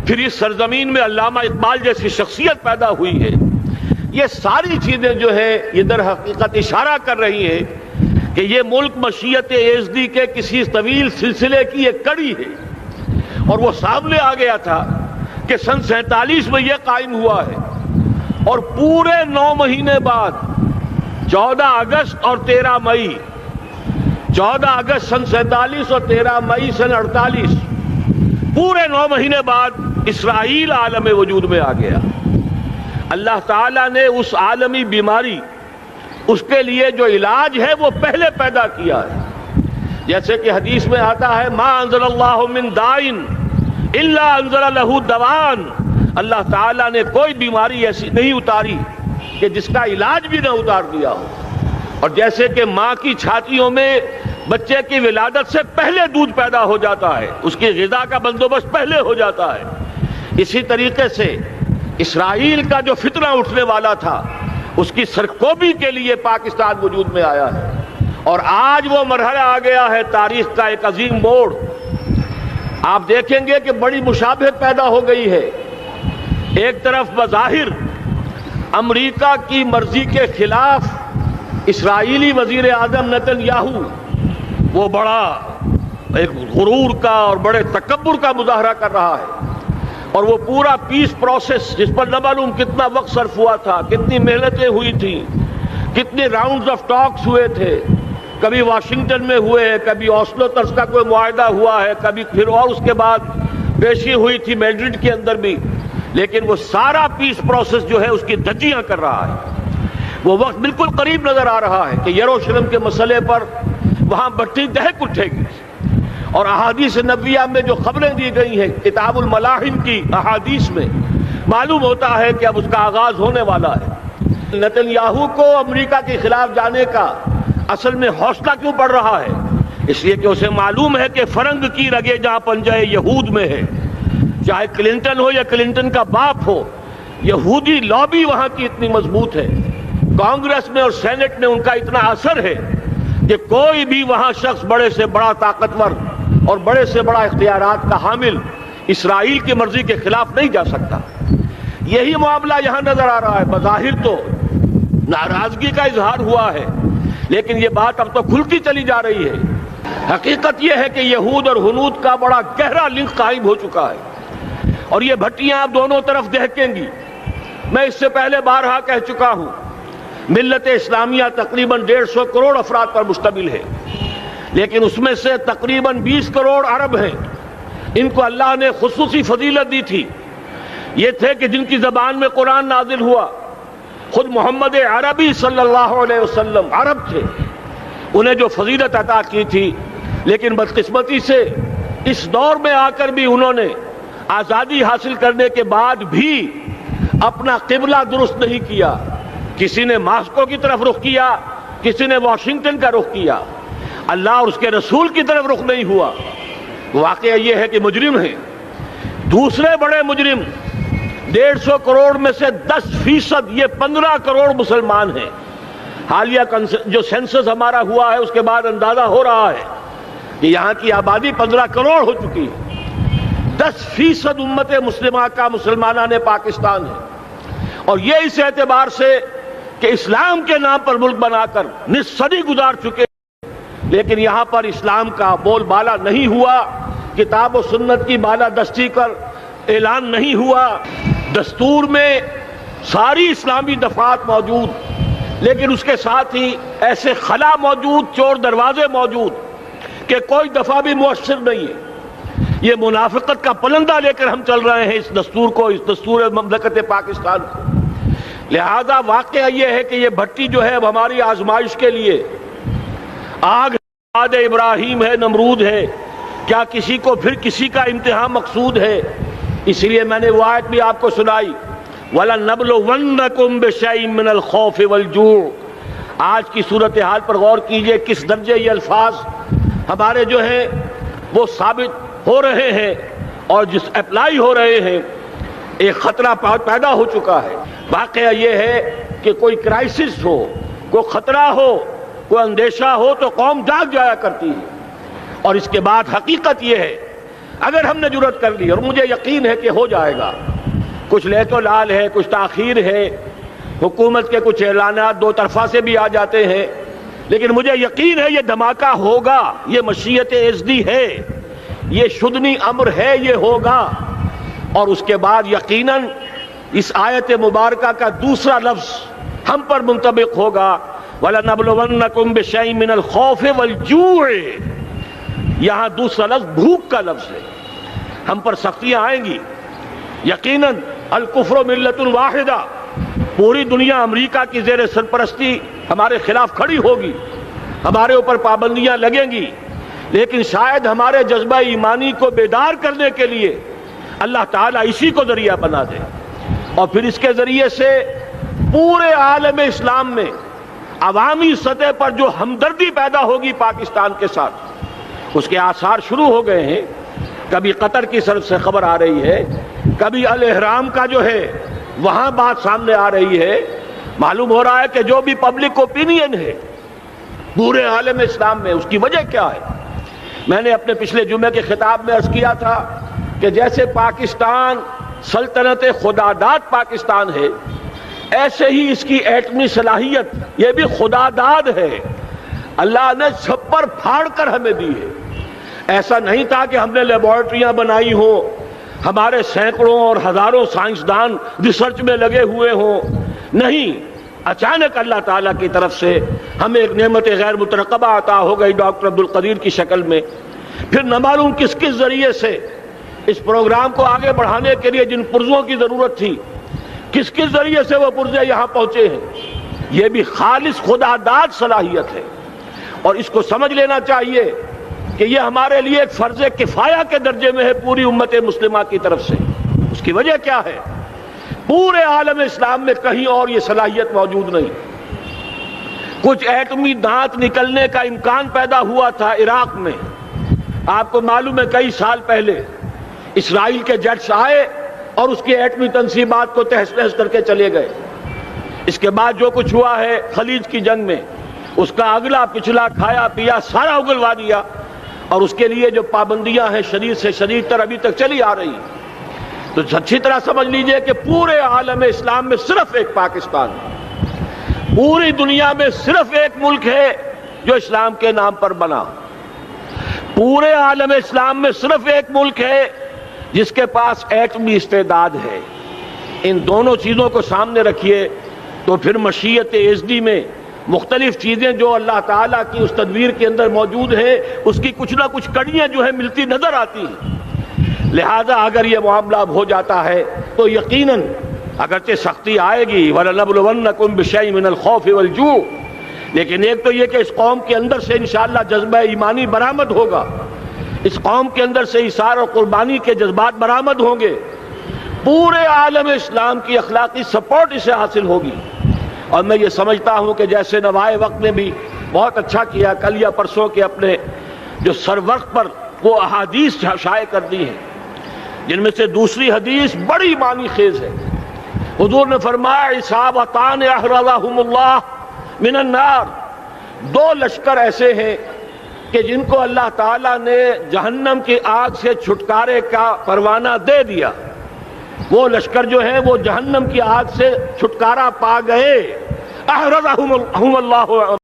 پھر اس سرزمین میں علامہ اقبال جیسی شخصیت پیدا ہوئی ہے. یہ ساری چیزیں جو ہے یہ در حقیقت اشارہ کر رہی ہیں کہ یہ ملک مشیت ایزدی کے کسی طویل سلسلے کی ایک کڑی ہے، اور وہ سامنے آ گیا تھا کہ سن 47 میں یہ قائم ہوا ہے، اور پورے 9 مہینے بعد 14 اگست اور 13 مئی 14 اگست سن 47 اور 13 مئی سن 48 پورے 9 مہینے بعد اسرائیل عالم وجود میں آ گیا. اللہ تعالیٰ نے اس عالمی بیماری، اس کے لیے جو علاج ہے وہ پہلے پیدا کیا ہے. جیسے کہ حدیث میں آتا ہے ما انزل اللہ من دائن الا انزل لہ دوان. اللہ تعالیٰ نے کوئی بیماری ایسی نہیں اتاری کہ جس کا علاج بھی نہ اتار دیا ہو. اور جیسے کہ ماں کی چھاتیوں میں بچے کی ولادت سے پہلے دودھ پیدا ہو جاتا ہے، اس کی غذا کا بندوبست پہلے ہو جاتا ہے، اسی طریقے سے اسرائیل کا جو فتنہ اٹھنے والا تھا اس کی سرکوبی کے لیے پاکستان وجود میں آیا ہے. اور آج وہ مرحلہ آ گیا ہے، تاریخ کا ایک عظیم موڑ. آپ دیکھیں گے کہ بڑی مشابہت پیدا ہو گئی ہے. ایک طرف بظاہر امریکہ کی مرضی کے خلاف اسرائیلی وزیر اعظم نتن یاہو وہ بڑا ایک غرور کا اور بڑے تکبر کا مظاہرہ کر رہا ہے، اور وہ پورا پیس پروسیس جس پر نہ معلوم کتنا وقت صرف ہوا تھا، کتنی محنتیں ہوئی تھیں، کتنے راؤنڈز آف ٹاکس ہوئے تھے، کبھی واشنگٹن میں ہوئے ہیں، کبھی اوسلو طرز کا کوئی معاہدہ ہوا ہے، کبھی پھر اور اس کے بعد پیشی ہوئی تھی میڈرڈ کے اندر بھی، لیکن وہ سارا پیس پروسیس جو ہے اس کی دھجیاں کر رہا ہے. وہ وقت بالکل قریب نظر آ رہا ہے کہ یروشلم کے مسئلے پر وہاں بٹی دہک اٹھے گی. اور احادیث نبویہ میں جو خبریں دی گئی ہیں کتاب الملاحم کی احادیث میں معلوم ہوتا ہے کہ اب اس کا آغاز ہونے والا ہے. نتن یاہو کو امریکہ کے خلاف جانے کا اصل میں حوصلہ کیوں بڑھ رہا ہے؟ اس لیے کہ اسے معلوم ہے کہ فرنگ کی رگیں جہاں پنجہ یہود میں ہے، چاہے کلنٹن ہو یا کلنٹن کا باپ ہو، یہودی لابی وہاں کی اتنی مضبوط ہے، کانگریس میں اور سینٹ میں ان کا اتنا اثر ہے کہ کوئی بھی وہاں شخص بڑے سے بڑا طاقتور اور بڑے سے بڑا اختیارات کا حامل اسرائیل کی مرضی کے خلاف نہیں جا سکتا. یہی معاملہ یہاں نظر آ رہا ہے. بظاہر تو ناراضگی کا اظہار ہوا ہے، لیکن یہ بات اب تو کھلتی چلی جا رہی ہے. حقیقت یہ ہے کہ یہود اور ہنود کا بڑا گہرا لنک قائم ہو چکا ہے، اور یہ بھٹیاں اب دونوں طرف دہکیں گی. میں اس سے پہلے بارہا کہہ چکا ہوں، ملت اسلامیہ تقریباً 150 کروڑ افراد پر مشتمل ہے، لیکن اس میں سے تقریباً 20 کروڑ عرب ہیں. ان کو اللہ نے خصوصی فضیلت دی تھی. یہ تھے کہ جن کی زبان میں قرآن نازل ہوا، خود محمد عربی صلی اللہ علیہ وسلم عرب تھے، انہیں جو فضیلت عطا کی تھی. لیکن بدقسمتی سے اس دور میں آ کر بھی انہوں نے آزادی حاصل کرنے کے بعد بھی اپنا قبلہ درست نہیں کیا. کسی نے ماسکو کی طرف رخ کیا، کسی نے واشنگٹن کا رخ کیا، اللہ اور اس کے رسول کی طرف رخ نہیں ہوا. واقعہ یہ ہے کہ مجرم ہیں. دوسرے بڑے مجرم 150 کروڑ میں سے 10%، یہ 15 کروڑ مسلمان ہیں. حالیہ جو سینسس ہمارا ہوا ہے اس کے بعد اندازہ ہو رہا ہے کہ یہاں کی آبادی 15 کروڑ ہو چکی ہے. 10% امت مسلمہ کا مسلمانان پاکستان ہے، اور یہ اس اعتبار سے کہ اسلام کے نام پر ملک بنا کر نصف صدی گزار چکے، لیکن یہاں پر اسلام کا بول بالا نہیں ہوا، کتاب و سنت کی بالا دستی کر اعلان نہیں ہوا. دستور میں ساری اسلامی دفعات موجود، لیکن اس کے ساتھ ہی ایسے خلا موجود، چور دروازے موجود کہ کوئی دفعہ بھی مؤثر نہیں ہے. یہ منافقت کا پلندہ لے کر ہم چل رہے ہیں اس دستور کو، اس دستور مملکت پاکستان کو. لہذا واقعہ یہ ہے کہ یہ بھٹی جو ہے اب ہماری آزمائش کے لیے آگ ابراہیم ہے، نمرود ہے. کیا کسی کو پھر کسی کا امتحان مقصود ہے؟ اس لیے میں نے وہ آیت بھی آپ کو سنائی، وَلَنَّبْلُوَنَّكُمْ بِشَيْءٍ مِّنَ الْخَوْفِ وَالْجُوعِ. آج کی صورتحال پر غور کیجئے، کس درجے یہ الفاظ ہمارے جو ہیں وہ ثابت ہو رہے ہیں اور جس اپلائی ہو رہے ہیں. ایک خطرہ پیدا ہو چکا ہے. واقعہ یہ ہے کہ کوئی کرائسس ہو، کوئی خطرہ ہو، کوئی اندیشہ ہو تو قوم جاگ جایا کرتی ہے. اور اس کے بعد حقیقت یہ ہے اگر ہم نے جرأت کر لی، اور مجھے یقین ہے کہ ہو جائے گا، کچھ لیت و لال ہے، کچھ تاخیر ہے، حکومت کے کچھ اعلانات دو طرفہ سے بھی آ جاتے ہیں، لیکن مجھے یقین ہے یہ دھماکہ ہوگا، یہ مشیت اعزدی ہے، یہ شدنی امر ہے، یہ ہوگا۔ اور اس کے بعد یقیناً اس آیت مبارکہ کا دوسرا لفظ ہم پر منطبق ہوگا، وَلَنَبْلُوَنَّكُمْ بِشَيْءٍ مِّنَ الْخَوْفِ وَالْجُوعِ۔ یہاں دوسرا لفظ بھوک کا لفظ ہے، ہم پر سختیاں آئیں گی یقیناً۔ الکفر ملت واحدہ، پوری دنیا امریکہ کی زیر سرپرستی ہمارے خلاف کھڑی ہوگی، ہمارے اوپر پابندیاں لگیں گی، لیکن شاید ہمارے جذبہ ایمانی کو بیدار کرنے کے لیے اللہ تعالیٰ اسی کو ذریعہ بنا دے، اور پھر اس کے ذریعے سے پورے عالم اسلام میں عوامی سطح پر جو ہمدردی پیدا ہوگی پاکستان کے ساتھ، اس کے آثار شروع ہو گئے ہیں۔ کبھی قطر کی طرف سے خبر آ رہی ہے، کبھی الاحرام کا جو ہے وہاں بات سامنے آ رہی ہے۔ معلوم ہو رہا ہے کہ جو بھی پبلک اوپینین ہے پورے عالم اسلام میں، اس کی وجہ کیا ہے؟ میں نے اپنے پچھلے جمعے کے خطاب میں عرض کیا تھا کہ جیسے پاکستان سلطنت خداداد پاکستان ہے، ایسے ہی اس کی ایٹمی صلاحیت یہ بھی خداداد ہے، اللہ نے چھپر پھاڑ کر ہمیں دی ہے۔ ایسا نہیں تھا کہ ہم نے لیبارٹریاں بنائی ہوں، ہمارے سینکڑوں اور ہزاروں سائنسدان ریسرچ میں لگے ہوئے ہوں، نہیں، اچانک اللہ تعالیٰ کی طرف سے ہمیں ایک نعمت غیر مترقبہ عطا ہو گئی ڈاکٹر عبدالقدیر کی شکل میں۔ پھر نہ معلوم کس کس ذریعے سے اس پروگرام کو آگے بڑھانے کے لیے جن پرزوں کی ضرورت تھی، کس کس ذریعے سے وہ پرزے یہاں پہنچے ہیں۔ یہ بھی خالص خداداد صلاحیت ہے، اور اس کو سمجھ لینا چاہیے کہ یہ ہمارے لیے ایک فرض کفایہ کے درجے میں ہے پوری امت مسلمہ کی طرف سے۔ اس کی وجہ کیا ہے؟ پورے عالم اسلام میں کہیں اور یہ صلاحیت موجود نہیں۔ کچھ ایٹمی دانت نکلنے کا امکان پیدا ہوا تھا عراق میں، آپ کو معلوم ہے کئی سال پہلے اسرائیل کے جٹس آئے اور اس کی ایٹمی تنصیبات کو تہس نہس کر کے چلے گئے۔ اس کے بعد جو کچھ ہوا ہے خلیج کی جنگ میں، اس کا اگلا پچھلا کھایا پیا سارا اگلوا دیا، اور اس کے لیے جو پابندیاں ہیں شدید سے شدید تر ابھی تک چلی آ رہی ہیں۔ تو اچھی طرح سمجھ لیجئے کہ پورے عالم اسلام میں صرف ایک پاکستان ہے، پوری دنیا میں صرف ایک ملک ہے جو اسلام کے نام پر بنا، پورے عالم اسلام میں صرف ایک ملک ہے جس کے پاس ایٹمی استعداد ہے۔ ان دونوں چیزوں کو سامنے رکھیے تو پھر مشیت اعزدی میں مختلف چیزیں جو اللہ تعالیٰ کی اس تدبیر کے اندر موجود ہیں، اس کی کچھ نہ کچھ کڑیاں جو ہیں ملتی نظر آتی ہیں۔ لہذا اگر یہ معاملہ ہو جاتا ہے تو یقیناً اگرچہ سختی آئے گی، وَلَنَبْلُوَنَّكُمْ بِشَيْءٍ مِّنَ الْخَوْفِ وَالْجُوعِ، لیکن ایک تو یہ کہ اس قوم کے اندر سے انشاءاللہ جذبہ ایمانی برآمد ہوگا، اس قوم کے اندر سے ایثار اور قربانی کے جذبات برآمد ہوں گے، پورے عالم اسلام کی اخلاقی سپورٹ اسے حاصل ہوگی۔ اور میں یہ سمجھتا ہوں کہ جیسے نوائے وقت نے بھی بہت اچھا کیا، کل یا پرسوں کے اپنے جو سر وقت پر وہ احادیث شائع کر دی ہیں، جن میں سے دوسری حدیث بڑی معنی خیز ہے۔ حضور نے فرمایا اصابتان احرزہم اللہ من النار، دو لشکر ایسے ہیں کہ جن کو اللہ تعالیٰ نے جہنم کی آگ سے چھٹکارے کا پروانہ دے دیا، وہ لشکر جو ہیں وہ جہنم کی آگ سے چھٹکارا پا گئے، احرزہم اللہ